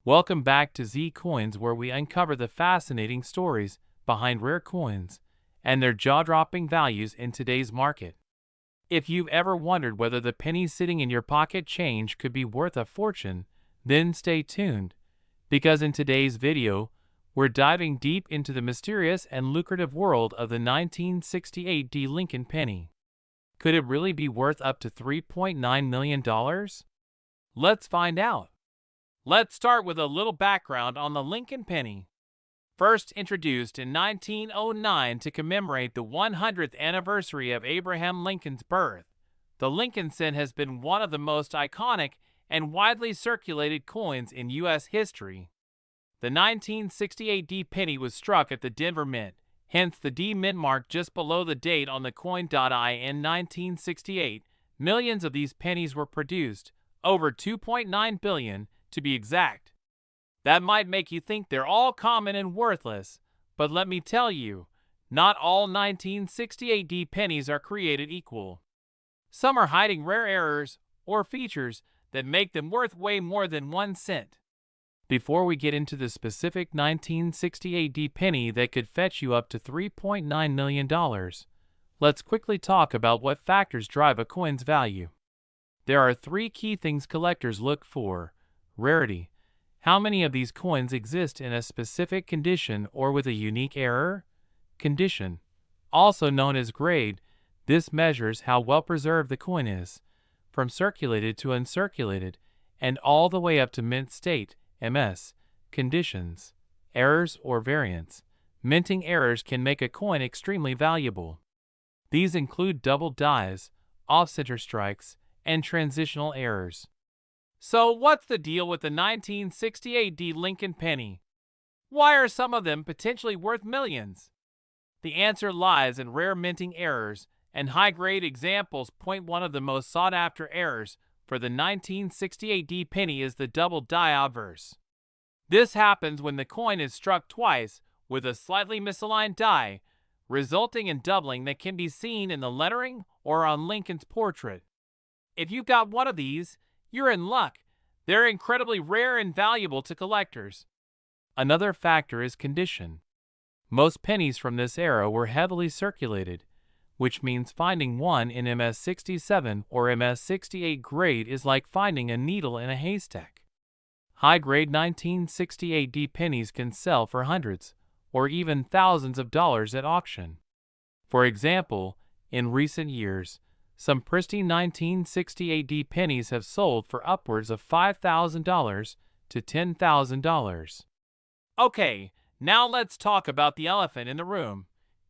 Welcome back to Z Coins, where we uncover the fascinating stories behind rare coins and their jaw-dropping values in today's market. If you've ever wondered whether the pennies sitting in your pocket change could be worth a fortune, then stay tuned, because in today's video, we're diving deep into the mysterious and lucrative world of the 1968 Lincoln penny. Could it really be worth up to $3.9 million? Let's find out. Let's start with a little background on the Lincoln penny. First introduced in 1909 to commemorate the 100th anniversary of Abraham Lincoln's birth, the Lincoln cent has been one of the most iconic and widely circulated coins in U.S. history. The 1968 D penny was struck at the Denver Mint, hence the D mint mark just below the date on the coin. In 1968, millions of these pennies were produced, over 2.9 billion to be exact. That might make you think they're all common and worthless, but let me tell you, not all 1968 D pennies are created equal. Some are hiding rare errors or features that make them worth way more than 1 cent. Before we get into the specific 1968 D penny that could fetch you up to $3.9 million, let's quickly talk about what factors drive a coin's value. There are 3 key things collectors look for: rarity. How many of these coins exist in a specific condition or with a unique error? Condition, also known as grade. This measures how well preserved the coin is, from circulated to uncirculated, and all the way up to mint state, MS. Conditions, errors or variants. Minting errors can make a coin extremely valuable. These include double dies, off-center strikes, and transitional errors. So what's the deal with the 1968 D Lincoln penny? Why are some of them potentially worth millions? The answer lies in rare minting errors, and high-grade examples point. One of the most sought-after errors for the 1968 D penny is the double die obverse. This happens when the coin is struck twice with a slightly misaligned die, resulting in doubling that can be seen in the lettering or on Lincoln's portrait. If you've got one of these, you're in luck. They're incredibly rare and valuable to collectors. Another factor is condition. Most pennies from this era were heavily circulated, which means finding one in MS-67 or MS-68 grade is like finding a needle in a haystack. High-grade 1968 D pennies can sell for hundreds or even thousands of dollars at auction. For example, in recent years, some pristine 1968 D pennies have sold for upwards of $5,000 to $10,000. Okay, now let's talk about the elephant in the room.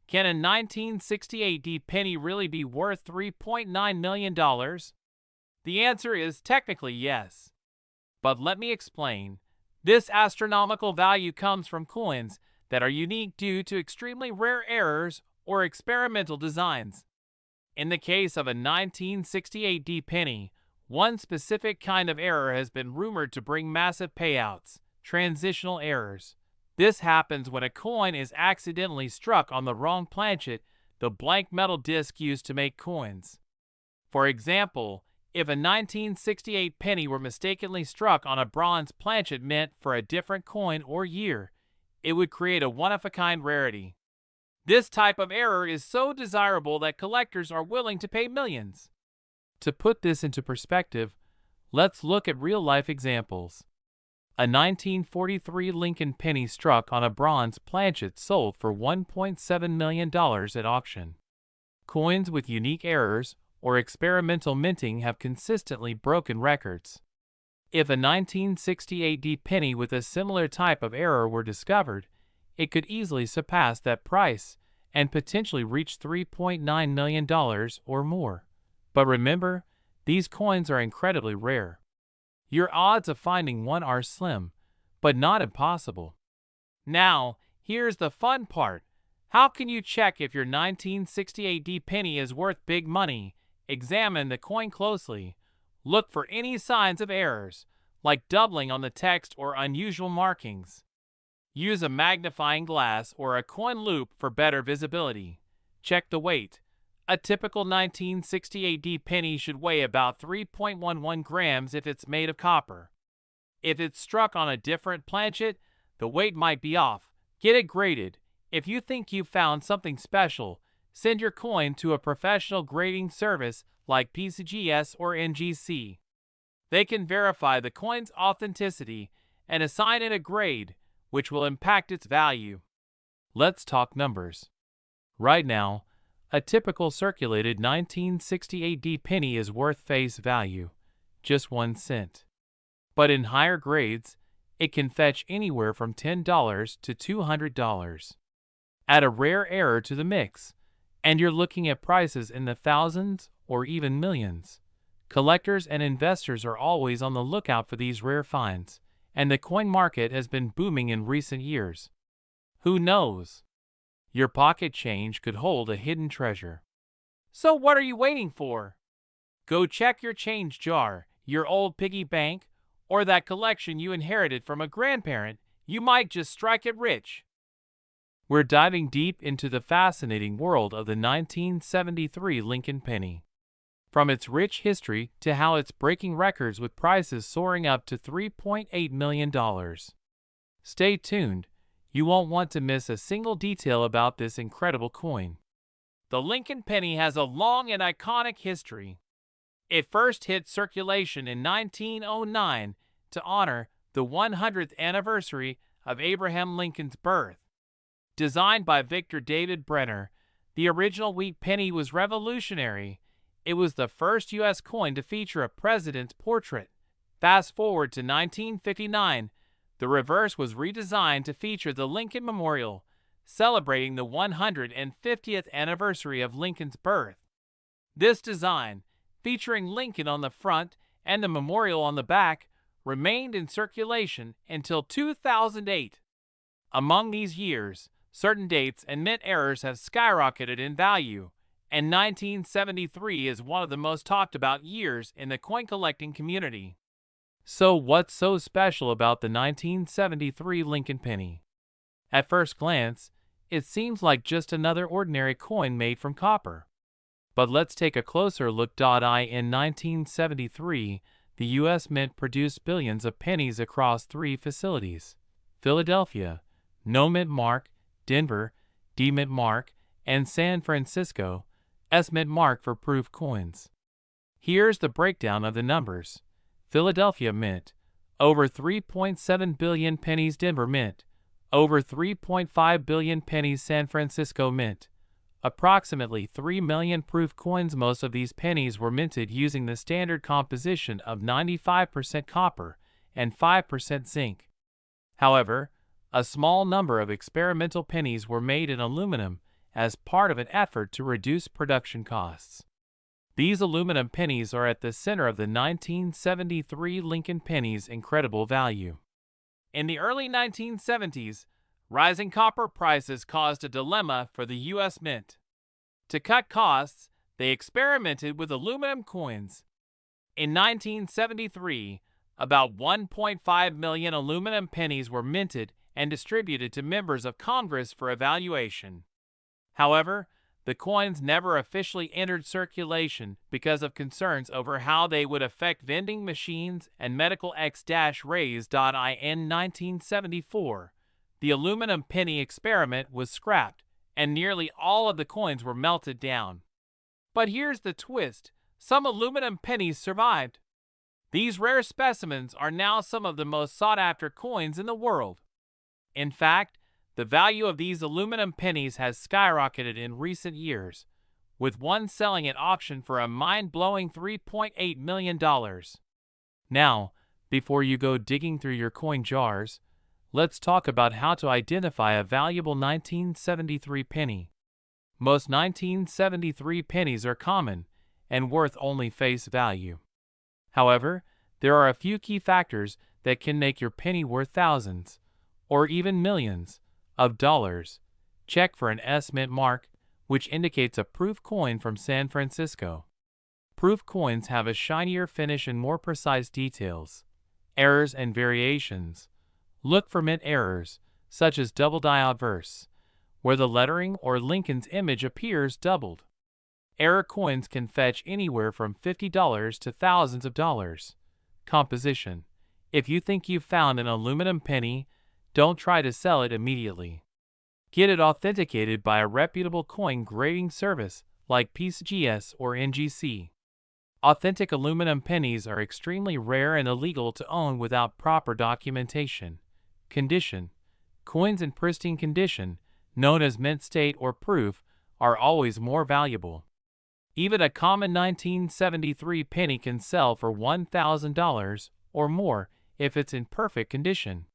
Can a 1968 D penny really be worth $3.9 million? The answer is technically yes. But let me explain. This astronomical value comes from coins that are unique due to extremely rare errors or experimental designs. In the case of a 1968 D penny, one specific kind of error has been rumored to bring massive payouts: transitional errors. This happens when a coin is accidentally struck on the wrong planchet, the blank metal disc used to make coins. For example, if a 1968 penny were mistakenly struck on a bronze planchet meant for a different coin or year, it would create a one-of-a-kind rarity. This type of error is so desirable that collectors are willing to pay millions. To put this into perspective, let's look at real-life examples. A 1943 Lincoln penny struck on a bronze planchet sold for $1.7 million at auction. Coins with unique errors or experimental minting have consistently broken records. If a 1968 D penny with a similar type of error were discovered, it could easily surpass that price and potentially reach $3.9 million or more. But remember, these coins are incredibly rare. Your odds of finding one are slim, but not impossible. Now, here's the fun part. How can you check if your 1968 D penny is worth big money? Examine the coin closely. Look for any signs of errors, like doubling on the text or unusual markings. Use a magnifying glass or a coin loop for better visibility. Check the weight. A typical 1968 D penny should weigh about 3.11 grams if it's made of copper. If it's struck on a different planchet, the weight might be off. Get it graded. If you think you've found something special, send your coin to a professional grading service like PCGS or NGC. They can verify the coin's authenticity and assign it a grade, which will impact its value. Let's talk numbers. Right now, a typical circulated 1968 penny is worth face value, just 1 cent. But in higher grades, it can fetch anywhere from $10 to $200. Add a rare error to the mix, and you're looking at prices in the thousands or even millions. Collectors and investors are always on the lookout for these rare finds, and the coin market has been booming in recent years. Who knows? Your pocket change could hold a hidden treasure. So what are you waiting for? Go check your change jar, your old piggy bank, or that collection you inherited from a grandparent. You might just strike it rich. We're diving deep into the fascinating world of the 1973 Lincoln penny. From its rich history to how it's breaking records with prices soaring up to $3.8 million. Stay tuned. You won't want to miss a single detail about this incredible coin. The Lincoln penny has a long and iconic history. It first hit circulation in 1909 to honor the 100th anniversary of Abraham Lincoln's birth. Designed by Victor David Brenner, the original wheat penny was revolutionary. It was the first U.S. coin to feature a president's portrait. Fast forward to 1959, the reverse was redesigned to feature the Lincoln Memorial, celebrating the 150th anniversary of Lincoln's birth. This design, featuring Lincoln on the front and the memorial on the back, remained in circulation until 2008. Among these years, certain dates and mint errors have skyrocketed in value, and 1973 is one of the most talked about years in the coin collecting community. So what's so special about the 1973 Lincoln penny? At first glance, it seems like just another ordinary coin made from copper. But let's take a closer look. In 1973, the U.S. Mint produced billions of pennies across 3 facilities: Philadelphia, No Mint Mark; Denver, D Mint Mark; and San Francisco, S Mint Mark for proof coins. Here's the breakdown of the numbers. Philadelphia Mint, over 3.7 billion pennies. Denver Mint, over 3.5 billion pennies. San Francisco Mint, approximately 3 million proof coins. Most of these pennies were minted using the standard composition of 95% copper and 5% zinc. However, a small number of experimental pennies were made in aluminum as part of an effort to reduce production costs. These aluminum pennies are at the center of the 1973 Lincoln penny's incredible value. In the early 1970s, rising copper prices caused a dilemma for the U.S. Mint. To cut costs, they experimented with aluminum coins. In 1973, about 1.5 million aluminum pennies were minted and distributed to members of Congress for evaluation. However, the coins never officially entered circulation because of concerns over how they would affect vending machines and medical X-rays. In 1974, the aluminum penny experiment was scrapped, and nearly all of the coins were melted down. But here's the twist: some aluminum pennies survived. These rare specimens are now some of the most sought-after coins in the world. In fact, the value of these aluminum pennies has skyrocketed in recent years, with one selling at auction for a mind-blowing $3.8 million. Now, before you go digging through your coin jars, let's talk about how to identify a valuable 1973 penny. Most 1973 pennies are common and worth only face value. However, there are a few key factors that can make your penny worth thousands, or even millions, of dollars. Check for an S Mint mark, which indicates a proof coin from San Francisco. Proof coins have a shinier finish and more precise details. Errors and variations. Look for mint errors, such as double diode verse, where the lettering or Lincoln's image appears doubled. Error coins can fetch anywhere from $50 to thousands of dollars. Composition. If you think you've found an aluminum penny, don't try to sell it immediately. Get it authenticated by a reputable coin grading service like PCGS or NGC. Authentic aluminum pennies are extremely rare and illegal to own without proper documentation. Condition. Coins in pristine condition, known as mint state or proof, are always more valuable. Even a common 1973 penny can sell for $1,000 or more if it's in perfect condition.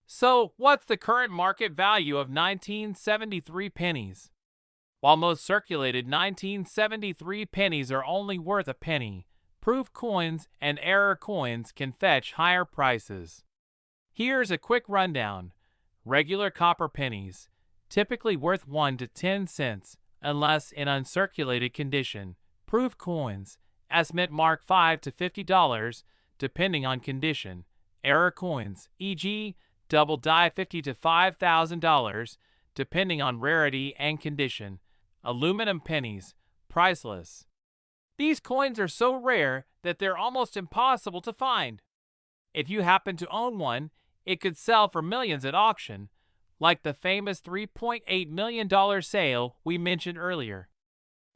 So, what's the current market value of 1973 pennies? While most circulated 1973 pennies are only worth a penny, proof coins and error coins can fetch higher prices. Here's a quick rundown. Regular copper pennies, typically worth 1 to 10 cents, unless in uncirculated condition. Proof coins, as mint mark $5 to $50, depending on condition. Error coins, e.g., double die $50 to $5,000, depending on rarity and condition. Aluminum pennies, priceless. These coins are so rare that they're almost impossible to find. If you happen to own one, it could sell for millions at auction, like the famous $3.8 million sale we mentioned earlier.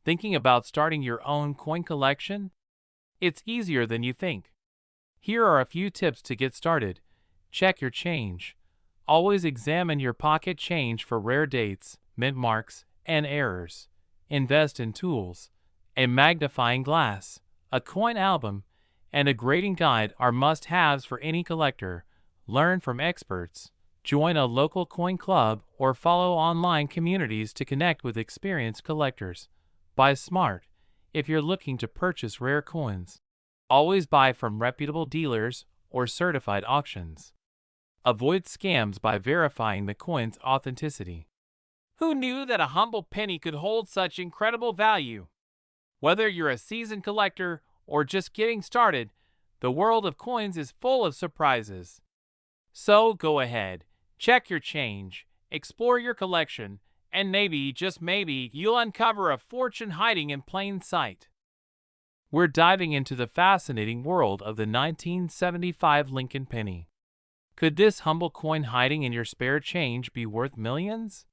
Thinking about starting your own coin collection? It's easier than you think. Here are a few tips to get started. Check your change. Always examine your pocket change for rare dates, mint marks, and errors. Invest in tools. A magnifying glass, a coin album, and a grading guide are must-haves for any collector. Learn from experts. Join a local coin club or follow online communities to connect with experienced collectors. Buy smart if you're looking to purchase rare coins. Always buy from reputable dealers or certified auctions. Avoid scams by verifying the coin's authenticity. Who knew that a humble penny could hold such incredible value? Whether you're a seasoned collector or just getting started, the world of coins is full of surprises. So go ahead, check your change, explore your collection, and maybe, just maybe, you'll uncover a fortune hiding in plain sight. We're diving into the fascinating world of the 1975 Lincoln penny. Could this humble coin hiding in your spare change be worth millions?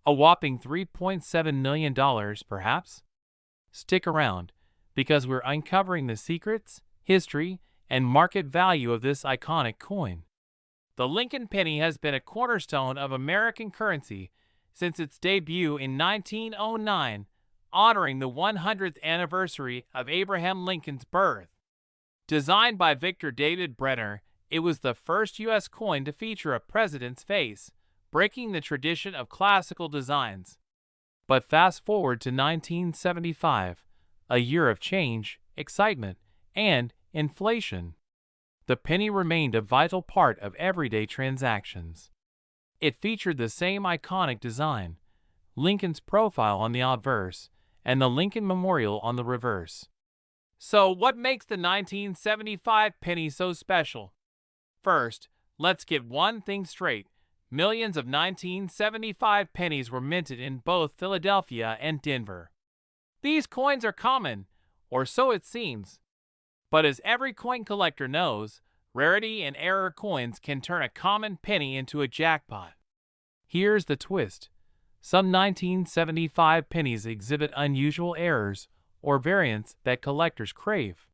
A whopping $3.7 million, perhaps? Stick around, because we're uncovering the secrets, history, and market value of this iconic coin. The Lincoln penny has been a cornerstone of American currency since its debut in 1909, honoring the 100th anniversary of Abraham Lincoln's birth. Designed by Victor David Brenner, it was the first U.S. coin to feature a president's face, breaking the tradition of classical designs. But fast forward to 1975, a year of change, excitement, and inflation. The penny remained a vital part of everyday transactions. It featured the same iconic design, Lincoln's profile on the obverse, and the Lincoln Memorial on the reverse. So, what makes the 1975 penny so special? First, let's get one thing straight. Millions of 1975 pennies were minted in both Philadelphia and Denver. These coins are common, or so it seems. But as every coin collector knows, rarity and error coins can turn a common penny into a jackpot. Here's the twist. Some 1975 pennies exhibit unusual errors or variants that collectors crave.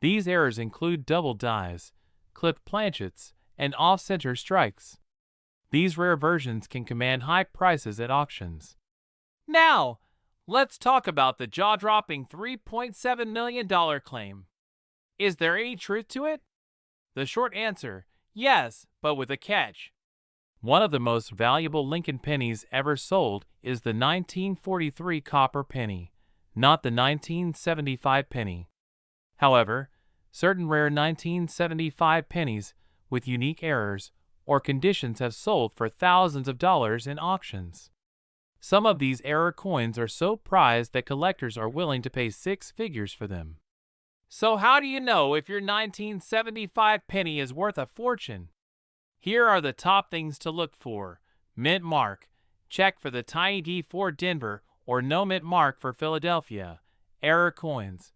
These errors include double dies, clipped planchets, and off-center strikes. These rare versions can command high prices at auctions. Now, let's talk about the jaw-dropping $3.7 million claim. Is there any truth to it? The short answer, yes, but with a catch. One of the most valuable Lincoln pennies ever sold is the 1943 copper penny, not the 1975 penny. However, certain rare 1975 pennies with unique errors or conditions have sold for thousands of dollars in auctions. Some of these error coins are so prized that collectors are willing to pay six figures for them. So how do you know if your 1975 penny is worth a fortune? Here are the top things to look for. Mint mark. Check for the tiny D for Denver or no mint mark for Philadelphia. Error coins.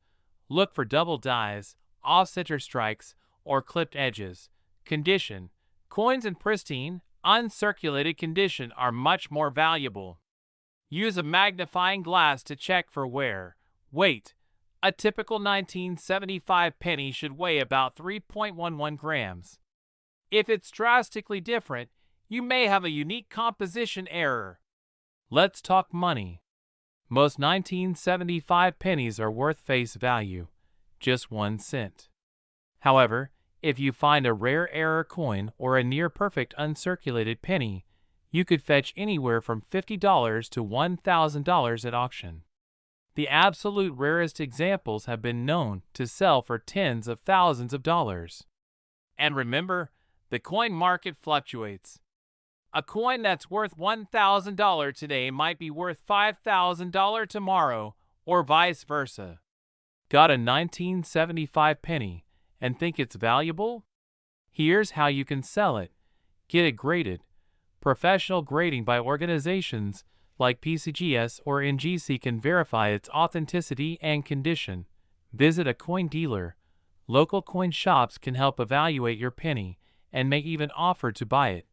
Look for double dies, off-center strikes, or clipped edges. Condition: coins in pristine, uncirculated condition are much more valuable. Use a magnifying glass to check for wear. Weight: a typical 1975 penny should weigh about 3.11 grams. If it's drastically different, you may have a unique composition error. Let's talk money. Most 1975 pennies are worth face value, just 1 cent. However, if you find a rare error coin or a near-perfect uncirculated penny, you could fetch anywhere from $50 to $1,000 at auction. The absolute rarest examples have been known to sell for tens of thousands of dollars. And remember, the coin market fluctuates. A coin that's worth $1,000 today might be worth $5,000 tomorrow, or vice versa. Got a 1975 penny and think it's valuable? Here's how you can sell it. Get it graded. Professional grading by organizations like PCGS or NGC can verify its authenticity and condition. Visit a coin dealer. Local coin shops can help evaluate your penny and may even offer to buy it.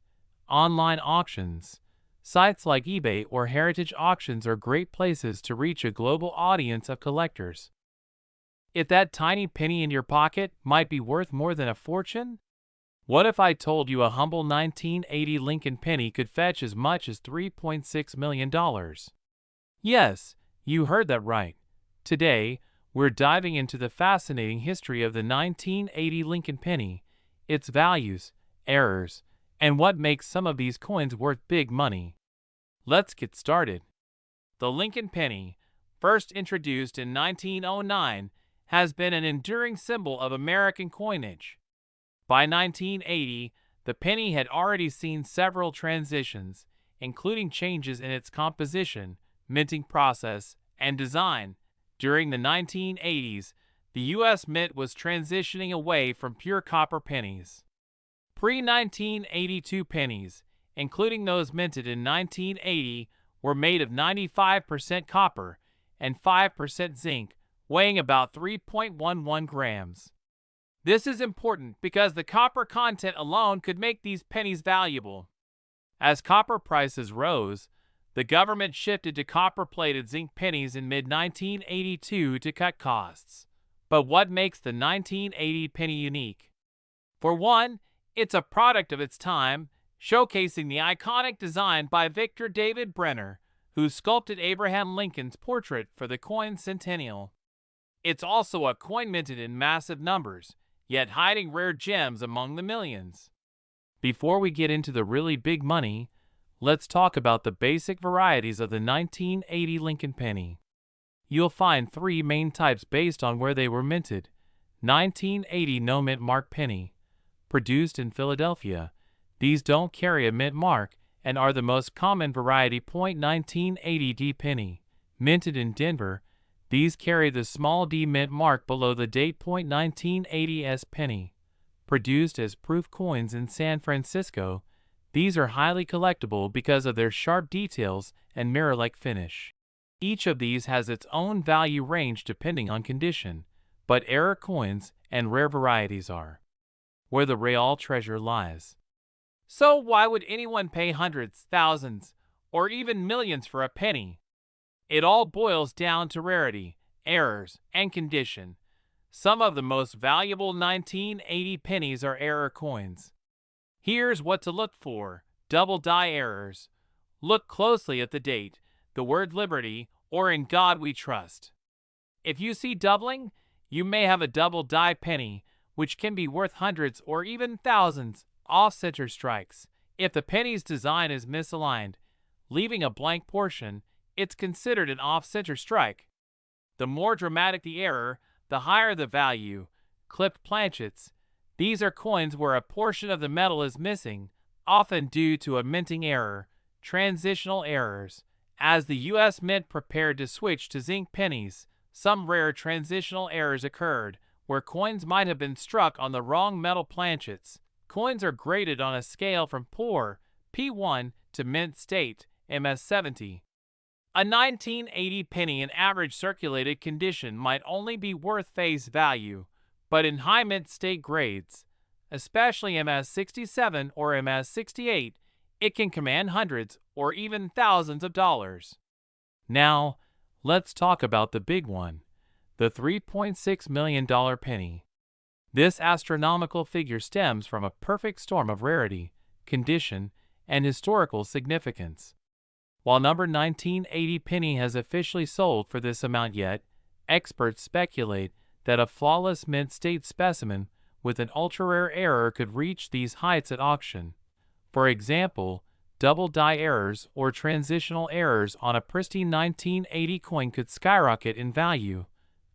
Online auctions. Sites like eBay or heritage auctions are great places to reach a global audience of collectors. If that tiny penny in your pocket might be worth more than a fortune? What if I told you a humble 1980 Lincoln penny could fetch as much as $3.6 million? Yes, you heard that right. Today, we're diving into the fascinating history of the 1980 Lincoln penny, its values, errors, and what makes some of these coins worth big money. Let's get started. The Lincoln penny, first introduced in 1909, has been an enduring symbol of American coinage. By 1980, the penny had already seen several transitions, including changes in its composition, minting process, and design. During the 1980s, the U.S. Mint was transitioning away from pure copper pennies. Pre-1982 pennies, including those minted in 1980, were made of 95% copper and 5% zinc, weighing about 3.11 grams. This is important because the copper content alone could make these pennies valuable. As copper prices rose, the government shifted to copper-plated zinc pennies in mid-1982 to cut costs. But what makes the 1980 penny unique? For one, it's a product of its time, showcasing the iconic design by Victor David Brenner, who sculpted Abraham Lincoln's portrait for the coin's centennial. It's also a coin minted in massive numbers, yet hiding rare gems among the millions. Before we get into the really big money, let's talk about the basic varieties of the 1980 Lincoln penny. You'll find 3 main types based on where they were minted. 1980 No Mint Mark penny. Produced in Philadelphia, these don't carry a mint mark and are the most common variety. 1980 D penny. Minted in Denver, these carry the small d mint mark below the date. 1980 S penny. Produced as proof coins in San Francisco, these are highly collectible because of their sharp details and mirror-like finish. Each of these has its own value range depending on condition, but error coins and rare varieties are where the real treasure lies. So why would anyone pay hundreds, thousands, or even millions for a penny? It all boils down to rarity, errors, and condition. Some of the most valuable 1980 pennies are error coins. Here's what to look for. Double die errors. Look closely at the date, the word liberty, or in God we trust. If you see doubling, you may have a double die penny, which can be worth hundreds or even thousands. Off-center strikes. If the penny's design is misaligned, leaving a blank portion, it's considered an off-center strike. The more dramatic the error, the higher the value. Clipped planchets. These are coins where a portion of the metal is missing, often due to a minting error. Transitional errors. As the U.S. Mint prepared to switch to zinc pennies, some rare transitional errors occurred, where coins might have been struck on the wrong metal planchets. Coins are graded on a scale from poor, P1, to mint state, MS70. A 1980 penny in average circulated condition might only be worth face value, but in high mint state grades, especially MS-67 or MS-68, it can command hundreds or even thousands of dollars. Now, let's talk about the big one, the $3.6 million penny. This astronomical figure stems from a perfect storm of rarity, condition, and historical significance. While number 1980 penny has officially sold for this amount yet, experts speculate that a flawless mint state specimen with an ultra-rare error could reach these heights at auction. For example, double die errors or transitional errors on a pristine 1980 coin could skyrocket in value,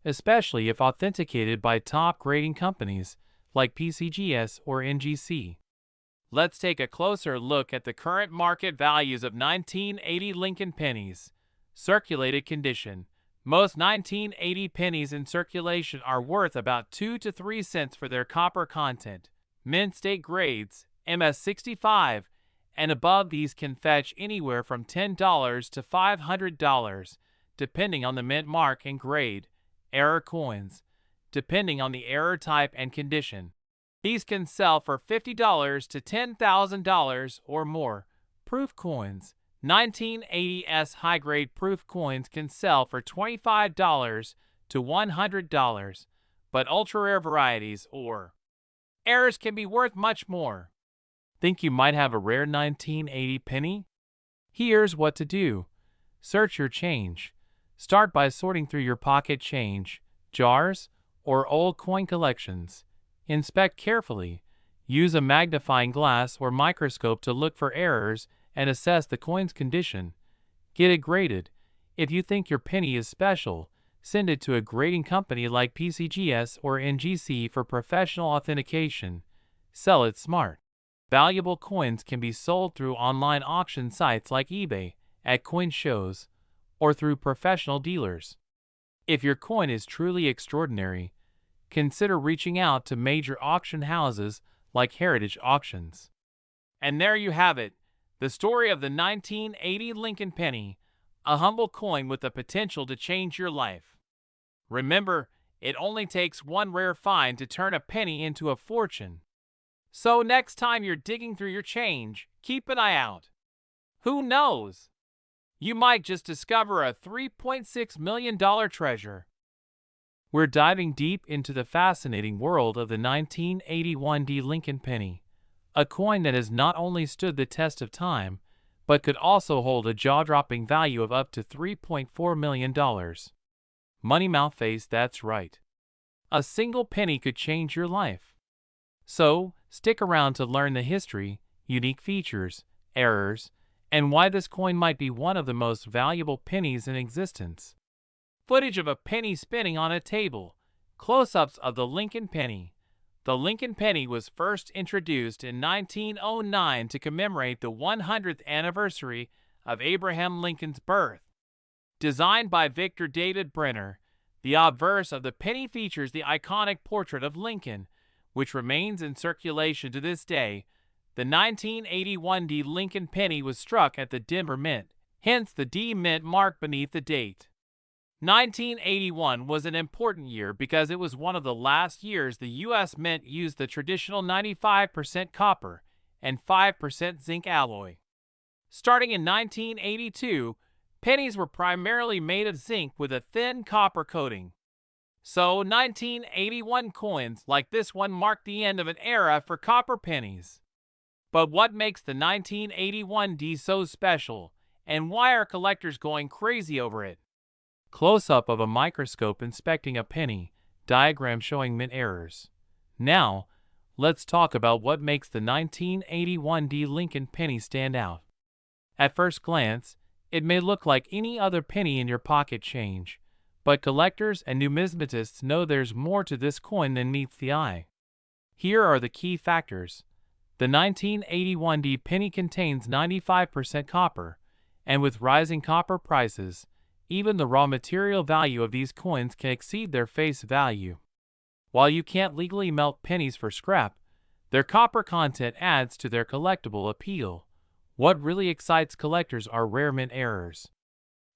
especially if authenticated by top grading companies like PCGS or NGC. Let's take a closer look at the current market values of 1980 Lincoln pennies. Circulated condition. Most 1980 pennies in circulation are worth about 2 to 3 cents for their copper content. Mint state grades, MS-65, and above these can fetch anywhere from $10 to $500, depending on the mint mark and grade. Error coins, depending on the error type and condition. These can sell for $50 to $10,000 or more. Proof coins. 1980s high-grade proof coins can sell for $25 to $100, but ultra-rare varieties or errors can be worth much more. Think you might have a rare 1980 penny? Here's what to do. Search your change. Start by sorting through your pocket change, jars, or old coin collections. Inspect carefully. Use a magnifying glass or microscope to look for errors and assess the coin's condition. Get it graded. If you think your penny is special, send it to a grading company like PCGS or NGC for professional authentication. Sell it smart. Valuable coins can be sold through online auction sites like eBay, at coin shows, or through professional dealers. If your coin is truly extraordinary, consider reaching out to major auction houses like Heritage Auctions. And there you have it, the story of the 1980 Lincoln penny, a humble coin with the potential to change your life. Remember, it only takes one rare find to turn a penny into a fortune. So next time you're digging through your change, keep an eye out. Who knows? You might just discover a $3.6 million treasure. We're diving deep into the fascinating world of the 1981 Lincoln penny, a coin that has not only stood the test of time, but could also hold a jaw-dropping value of up to $3.4 million. Money mouth face, that's right. A single penny could change your life. So, stick around to learn the history, unique features, errors, and why this coin might be one of the most valuable pennies in existence. Footage of a penny spinning on a table. Close-ups of the Lincoln penny. The Lincoln penny was first introduced in 1909 to commemorate the 100th anniversary of Abraham Lincoln's birth. Designed by Victor David Brenner, the obverse of the penny features the iconic portrait of Lincoln, which remains in circulation to this day. The 1981 Lincoln penny was struck at the Denver Mint, hence the D Mint mark beneath the date. 1981 was an important year because it was one of the last years the U.S. Mint used the traditional 95% copper and 5% zinc alloy. Starting in 1982, pennies were primarily made of zinc with a thin copper coating. So 1981 coins like this one marked the end of an era for copper pennies. But what makes the 1981 D so special, and why are collectors going crazy over it? Close-up of a microscope inspecting a penny, diagram showing mint errors. Now, let's talk about what makes the 1981 Lincoln penny stand out. At first glance, it may look like any other penny in your pocket change, but collectors and numismatists know there's more to this coin than meets the eye. Here are the key factors. The 1981 penny contains 95% copper, and with rising copper prices, even the raw material value of these coins can exceed their face value. While you can't legally melt pennies for scrap, their copper content adds to their collectible appeal. What really excites collectors are rare mint errors.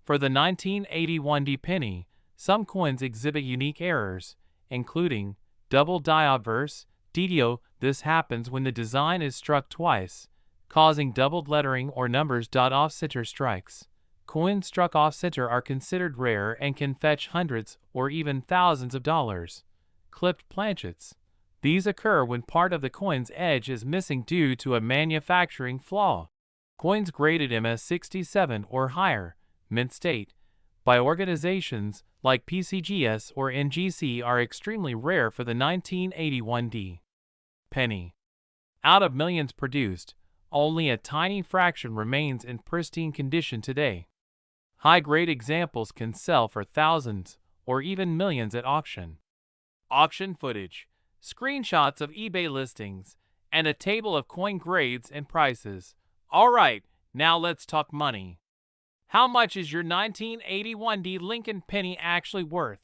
For the 1981 penny, some coins exhibit unique errors, including Double die obverse, DDO. This happens when the design is struck twice, causing doubled lettering or numbers. Off-center strikes. Coins struck off-center are considered rare and can fetch hundreds or even thousands of dollars. Clipped planchets. These occur when part of the coin's edge is missing due to a manufacturing flaw. Coins graded MS67 or higher, mint state, by organizations like PCGS or NGC are extremely rare for the 1981D. Penny. Out of millions produced, only a tiny fraction remains in pristine condition today. High-grade examples can sell for thousands or even millions at auction. Auction footage, screenshots of eBay listings, and a table of coin grades and prices. Alright, now let's talk money. How much is your 1981D Lincoln penny actually worth?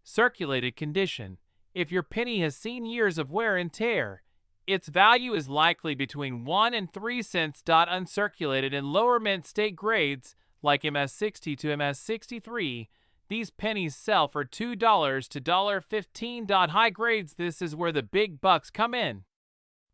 Circulated condition. If your penny has seen years of wear and tear, its value is likely between 1 and 3 cents. Uncirculated and lower mint state grades, like MS60 to MS63, these pennies sell for $2 to $15. High grades, this is where the big bucks come in.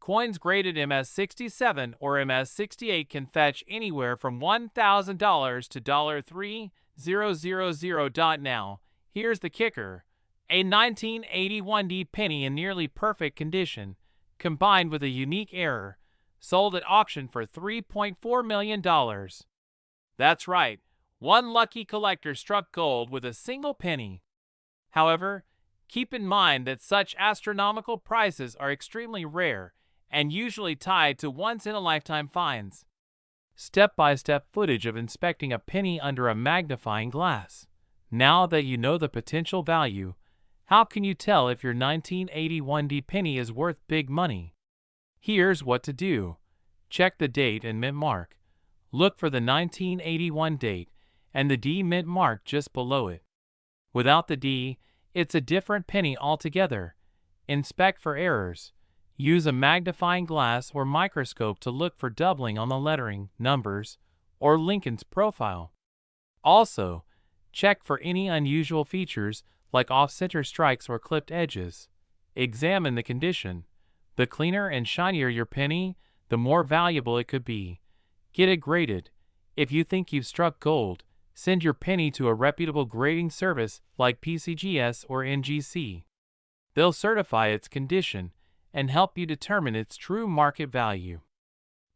Coins graded MS67 or MS68 can fetch anywhere from $1,000 to $3,000. Now, here's the kicker. A 1981D penny in nearly perfect condition, combined with a unique error, sold at auction for $3.4 million. That's right, one lucky collector struck gold with a single penny. However, keep in mind that such astronomical prices are extremely rare and usually tied to once-in-a-lifetime finds. Step-by-step footage of inspecting a penny under a magnifying glass. Now that you know the potential value, how can you tell if your 1981D penny is worth big money? Here's what to do. Check the date and mint mark. Look for the 1981 date and the D mint mark just below it. Without the D, it's a different penny altogether. Inspect for errors. Use a magnifying glass or microscope to look for doubling on the lettering, numbers, or Lincoln's profile. Also, check for any unusual features like off-center strikes or clipped edges. Examine the condition. The cleaner and shinier your penny, the more valuable it could be. Get it graded. If you think you've struck gold, send your penny to a reputable grading service like PCGS or NGC. They'll certify its condition and help you determine its true market value.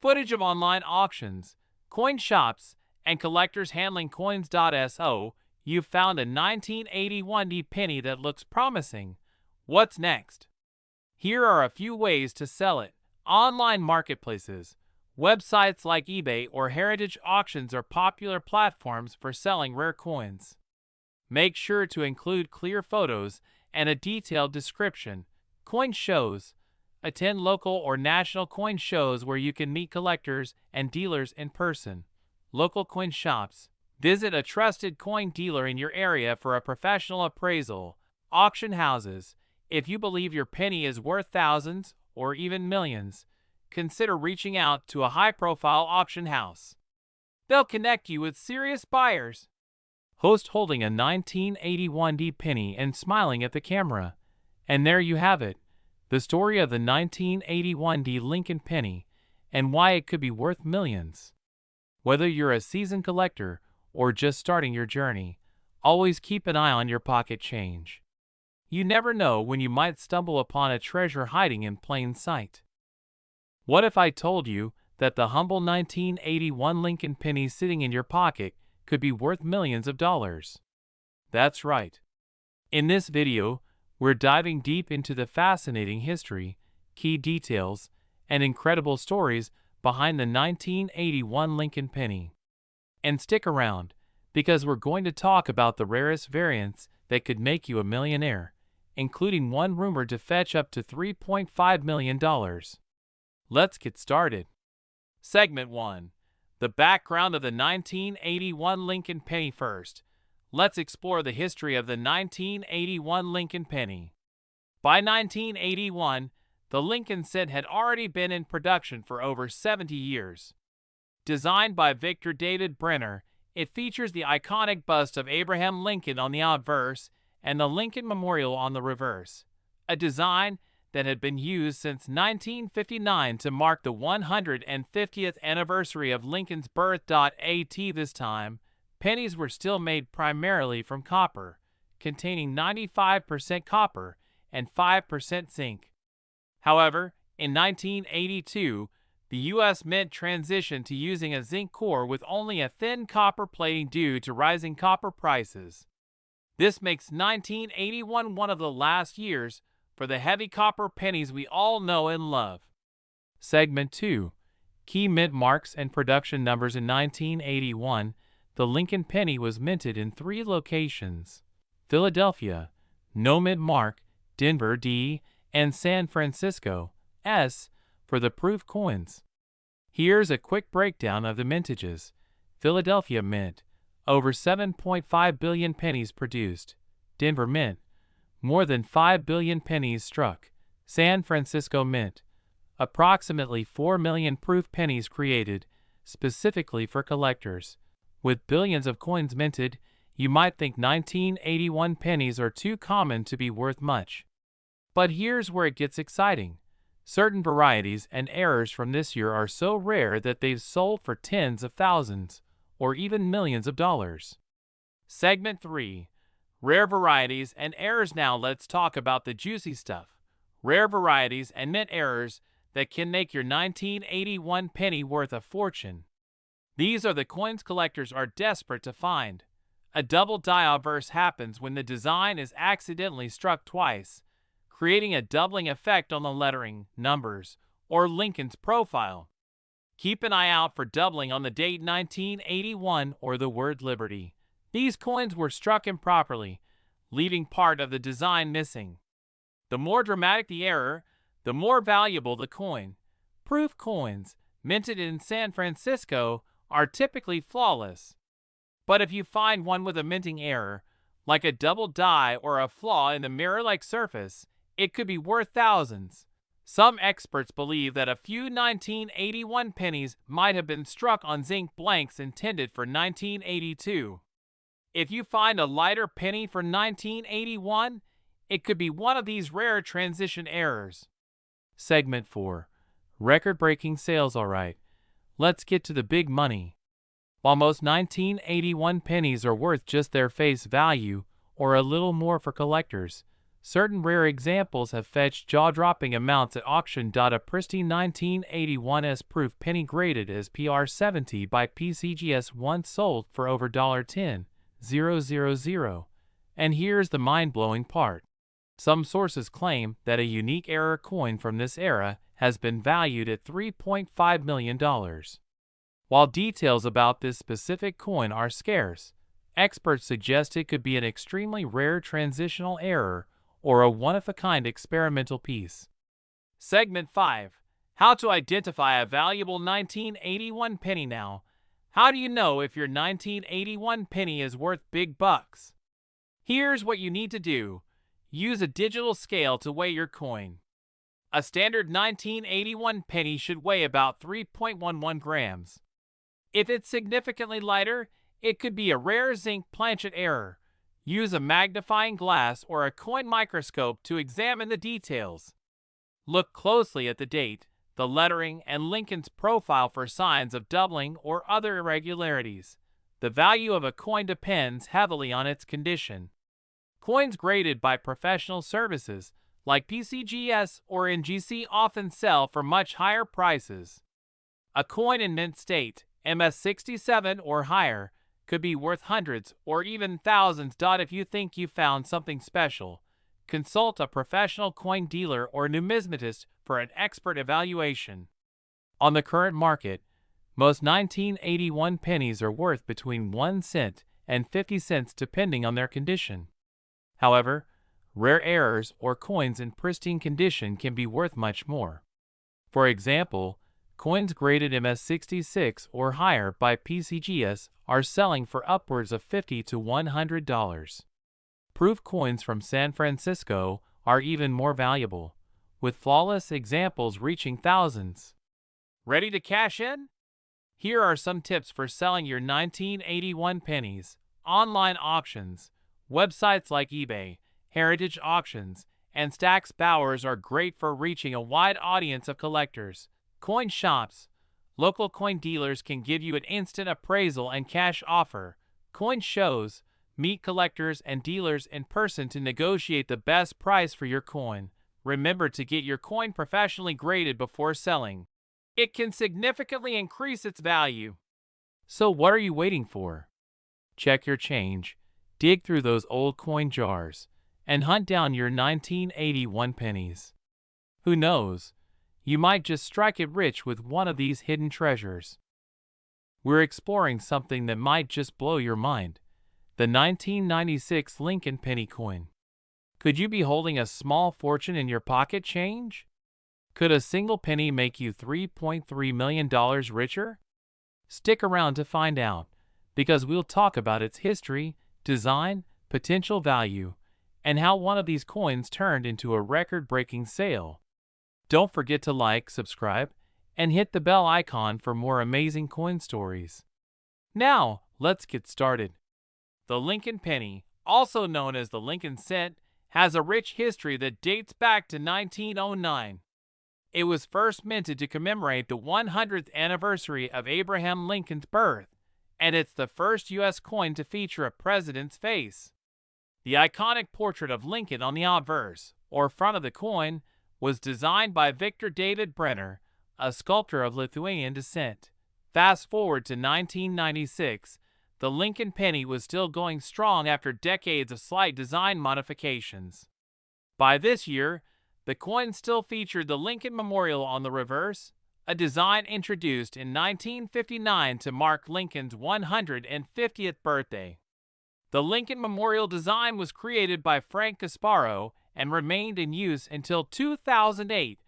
Footage of online auctions, coin shops, and collectors handling coins.so. You've found a 1981D penny that looks promising. What's next? Here are a few ways to sell it. Online marketplaces. Websites like eBay or Heritage Auctions are popular platforms for selling rare coins. Make sure to include clear photos and a detailed description. Coin shows. Attend local or national coin shows where you can meet collectors and dealers in person. Local coin shops. Visit a trusted coin dealer in your area for a professional appraisal. Auction houses. If you believe your penny is worth thousands or even millions, consider reaching out to a high-profile auction house. They'll connect you with serious buyers. Host holding a 1981D penny and smiling at the camera. And there you have it, the story of the 1981D Lincoln penny and why it could be worth millions. Whether you're a seasoned collector or just starting your journey, always keep an eye on your pocket change. You never know when you might stumble upon a treasure hiding in plain sight. What if I told you that the humble 1981 Lincoln penny sitting in your pocket could be worth millions of dollars? That's right. In this video, we're diving deep into the fascinating history, key details, and incredible stories behind the 1981 Lincoln penny. And stick around, because we're going to talk about the rarest variants that could make you a millionaire, including one rumored to fetch up to $3.5 million. Let's get started. Segment 1. The background of the 1981 Lincoln penny. First, let's explore the history of the 1981 Lincoln penny. By 1981, the Lincoln cent had already been in production for over 70 years. Designed by Victor David Brenner, it features the iconic bust of Abraham Lincoln on the obverse and the Lincoln Memorial on the reverse. a design that had been used since 1959 to mark the 150th anniversary of Lincoln's birth. This time, pennies were still made primarily from copper, containing 95% copper and 5% zinc. However, in 1982, the U.S. Mint transitioned to using a zinc core with only a thin copper plating due to rising copper prices. This makes 1981 one of the last years for the heavy copper pennies we all know and love. Segment 2. Key mint marks and production numbers. In 1981, the Lincoln penny was minted in 3 locations: Philadelphia, no mint mark; Denver, D, and San Francisco, S, for the proof coins. Here's a quick breakdown of the mintages. Philadelphia Mint, over 7.5 billion pennies produced. Denver Mint, more than 5 billion pennies struck. San Francisco Mint, approximately 4 million proof pennies created, specifically for collectors. With billions of coins minted, you might think 1981 pennies are too common to be worth much. But here's where it gets exciting. Certain varieties and errors from this year are so rare that they've sold for tens of thousands, or even millions of dollars. Segment 3. Rare varieties and errors. Now let's talk about the juicy stuff. Rare varieties and mint errors that can make your 1981 penny worth a fortune. These are the coins collectors are desperate to find. A double die obverse happens when the design is accidentally struck twice, creating a doubling effect on the lettering, numbers, or Lincoln's profile. Keep an eye out for doubling on the date 1981 or the word Liberty. These coins were struck improperly, leaving part of the design missing. The more dramatic the error, the more valuable the coin. Proof coins, minted in San Francisco, are typically flawless. But if you find one with a minting error, like a double die or a flaw in the mirror-like surface, it could be worth thousands. Some experts believe that a few 1981 pennies might have been struck on zinc blanks intended for 1982. If you find a lighter penny for 1981, it could be one of these rare transition errors. Segment 4. Record-breaking sales. Alright, let's get to the big money. While most 1981 pennies are worth just their face value, or a little more for collectors, certain rare examples have fetched jaw-dropping amounts at auction. A pristine 1981 S-proof penny graded as PR70 by PCGS once sold for over $10,000. And here's the mind-blowing part. Some sources claim that a unique error coin from this era has been valued at $3.5 million. While details about this specific coin are scarce, experts suggest it could be an extremely rare transitional error or a one-of-a-kind experimental piece. Segment 5. How to identify a valuable 1981 penny. Now, how do you know if your 1981 penny is worth big bucks? Here's what you need to do. Use a digital scale to weigh your coin. A standard 1981 penny should weigh about 3.11 grams. If it's significantly lighter, it could be a rare zinc planchet error. Use a magnifying glass or a coin microscope to examine the details. Look closely at the date, the lettering, and Lincoln's profile for signs of doubling or other irregularities. The value of a coin depends heavily on its condition. Coins graded by professional services, like PCGS or NGC, often sell for much higher prices. A coin in mint state, MS67 or higher, could be worth hundreds or even thousands. If you think you found something special, consult a professional coin dealer or numismatist for an expert evaluation. On the current market, most 1981 pennies are worth between 1 cent and 50 cents depending on their condition. However, rare errors or coins in pristine condition can be worth much more. For example, coins graded MS66 or higher by PCGS are selling for upwards of $50 to $100. Proof coins from San Francisco are even more valuable, with flawless examples reaching thousands. Ready to cash in? Here are some tips for selling your 1981 pennies. Online auctions. Websites like eBay, Heritage Auctions, and Stax Bowers are great for reaching a wide audience of collectors. Coin shops. Local coin dealers can give you an instant appraisal and cash offer. Coin shows. Meet collectors and dealers in person to negotiate the best price for your coin. Remember to get your coin professionally graded before selling. It can significantly increase its value. So what are you waiting for? Check your change, dig through those old coin jars, and hunt down your 1981 pennies. Who knows? You might just strike it rich with one of these hidden treasures. We're exploring something that might just blow your mind. The 1996 Lincoln penny coin. Could you be holding a small fortune in your pocket change? Could a single penny make you $3.3 million richer? Stick around to find out, because we'll talk about its history, design, potential value, and how one of these coins turned into a record-breaking sale. Don't forget to like, subscribe, and hit the bell icon for more amazing coin stories. Now, let's get started. The Lincoln penny, also known as the Lincoln cent, has a rich history that dates back to 1909. It was first minted to commemorate the 100th anniversary of Abraham Lincoln's birth, and it's the first U.S. coin to feature a president's face. The iconic portrait of Lincoln on the obverse, or front of the coin, was designed by Victor David Brenner, a sculptor of Lithuanian descent. Fast forward to 1996, the Lincoln penny was still going strong after decades of slight design modifications. By this year, the coin still featured the Lincoln Memorial on the reverse, a design introduced in 1959 to mark Lincoln's 150th birthday. The Lincoln Memorial design was created by Frank Gasparo and remained in use until 2008,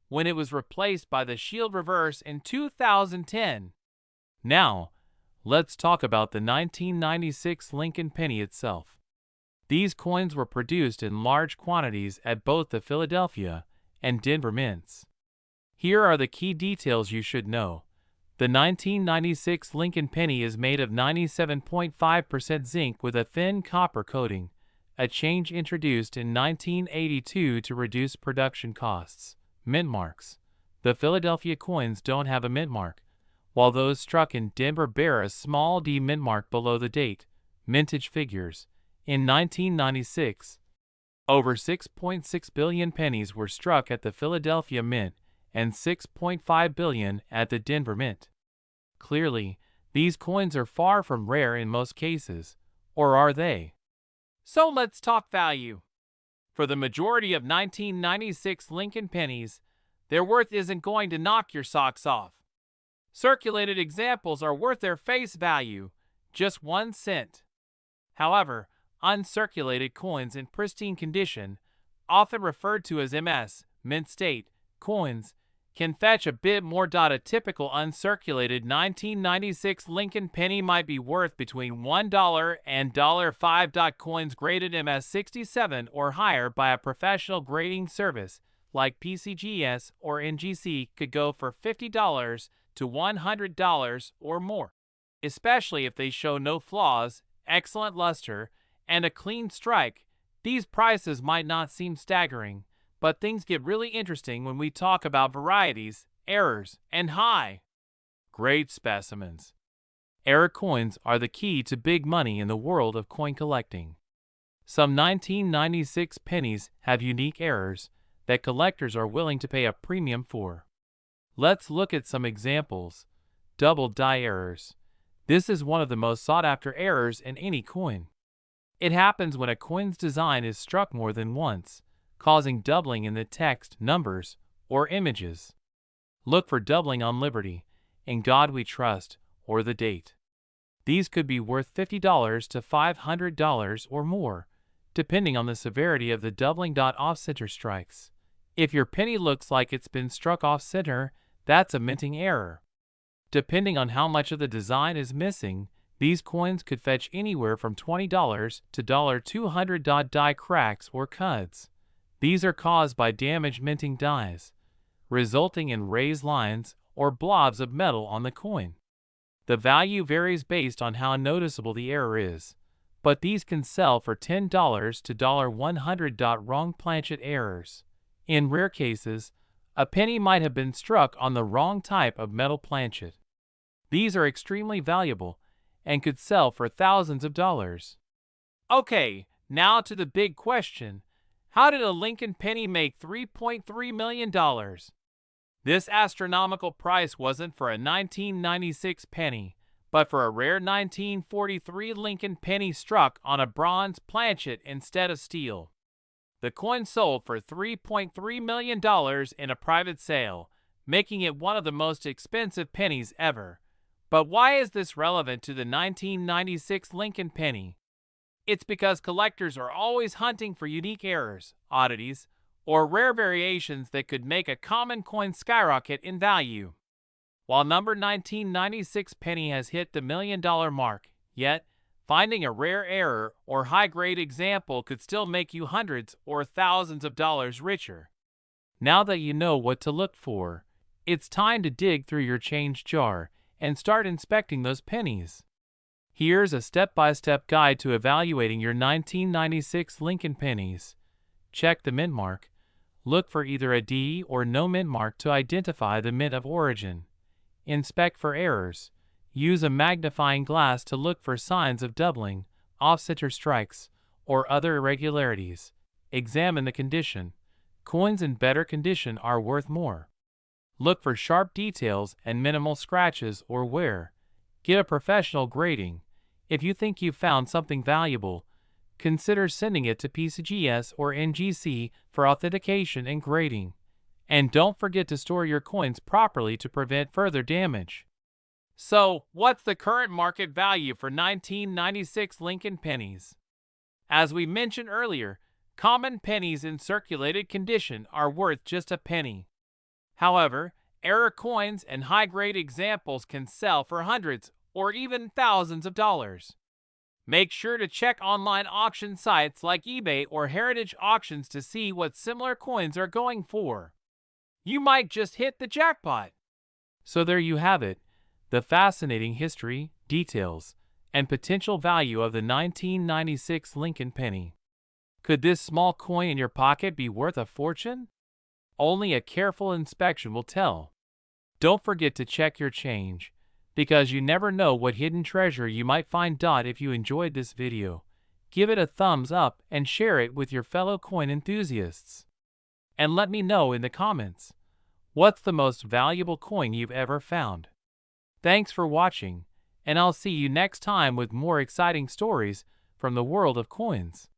when it was replaced by the shield reverse in 2010. Now, let's talk about the 1996 Lincoln penny itself. These coins were produced in large quantities at both the Philadelphia and Denver mints. Here are the key details you should know. The 1996 Lincoln penny is made of 97.5% zinc with a thin copper coating, a change introduced in 1982 to reduce production costs. Mint marks. The Philadelphia coins don't have a mint mark, while those struck in Denver bear a small D mint mark below the date. Mintage figures. In 1996, over 6.6 billion pennies were struck at the Philadelphia Mint and 6.5 billion at the Denver Mint. Clearly, these coins are far from rare in most cases, or are they? So let's talk value. For the majority of 1996 Lincoln pennies, their worth isn't going to knock your socks off. Circulated examples are worth their face value, just 1 cent. However, uncirculated coins in pristine condition, often referred to as MS, mint state, coins, can fetch a bit more. A typical uncirculated 1996 Lincoln penny might be worth between $1 and $5. Coins graded MS67 or higher by a professional grading service like PCGS or NGC could go for $50 to $100 or more, especially if they show no flaws, excellent luster, and a clean strike. These prices might not seem staggering, but things get really interesting when we talk about varieties, errors, and high-grade specimens. Error coins are the key to big money in the world of coin collecting. Some 1996 pennies have unique errors that collectors are willing to pay a premium for. Let's look at some examples. Double die errors. This is one of the most sought-after errors in any coin. It happens when a coin's design is struck more than once, causing doubling in the text, numbers, or images. Look for doubling on Liberty, In God We Trust, or the date. These could be worth $50 to $500 or more, depending on the severity of the doubling. Off-center strikes. If your penny looks like it's been struck off-center, that's a minting error. Depending on how much of the design is missing, these coins could fetch anywhere from $20 to $200. Die cracks or cuts. These are caused by damaged minting dies, resulting in raised lines or blobs of metal on the coin. The value varies based on how noticeable the error is, but these can sell for $10 to $100. Wrong planchet errors. In rare cases, a penny might have been struck on the wrong type of metal planchet. These are extremely valuable and could sell for thousands of dollars. Okay, now to the big question. How did a Lincoln penny make $3.3 million? This astronomical price wasn't for a 1996 penny, but for a rare 1943 Lincoln penny struck on a bronze planchet instead of steel. The coin sold for $3.3 million in a private sale, making it one of the most expensive pennies ever. But why is this relevant to the 1996 Lincoln penny? It's because collectors are always hunting for unique errors, oddities, or rare variations that could make a common coin skyrocket in value. While number 1996 penny has hit the $1 million mark, yet finding a rare error or high-grade example could still make you hundreds or thousands of dollars richer. Now that you know what to look for, it's time to dig through your change jar and start inspecting those pennies. Here's a step-by-step guide to evaluating your 1996 Lincoln pennies. Check the mint mark. Look for either a D or no mint mark to identify the mint of origin. Inspect for errors. Use a magnifying glass to look for signs of doubling, offset or strikes, or other irregularities. Examine the condition. Coins in better condition are worth more. Look for sharp details and minimal scratches or wear. Get a professional grading. If you think you've found something valuable, consider sending it to PCGS or NGC for authentication and grading. And don't forget to store your coins properly to prevent further damage. So, what's the current market value for 1996 Lincoln pennies? As we mentioned earlier, common pennies in circulated condition are worth just a penny. However, error coins and high-grade examples can sell for hundreds or even thousands of dollars. Make sure to check online auction sites like eBay or Heritage Auctions to see what similar coins are going for. You might just hit the jackpot. So there you have it, the fascinating history, details, and potential value of the 1996 Lincoln penny. Could this small coin in your pocket be worth a fortune? Only a careful inspection will tell. Don't forget to check your change, because you never know what hidden treasure you might find. If you enjoyed this video, give it a thumbs up and share it with your fellow coin enthusiasts. And let me know in the comments, what's the most valuable coin you've ever found? Thanks for watching, and I'll see you next time with more exciting stories from the world of coins.